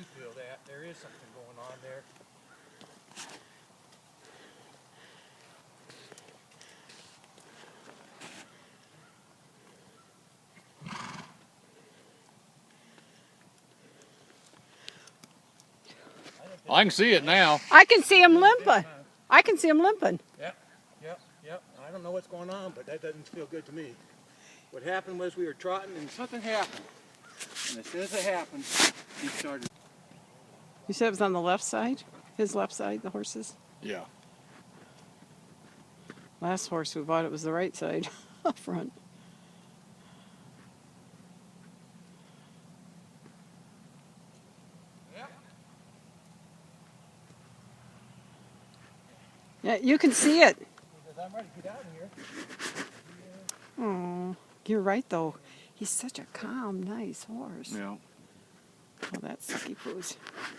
do feel that. There is something going on there. I can see it now. I can see him limping. I can see him limping. Yep. I don't know what's going on, but that doesn't feel good to me. What happened was we were trotting and something happened. And as soon as it happened, he started. You said it was on the left side? His left side, the horse's? Yeah. Last horse we bought, it was the right side, up front. Yep. Yeah, you can see it. Because I'm ready to get out of here. Oh, you're right though. He's such a calm, nice horse. Yeah. Oh, that's sucky poos.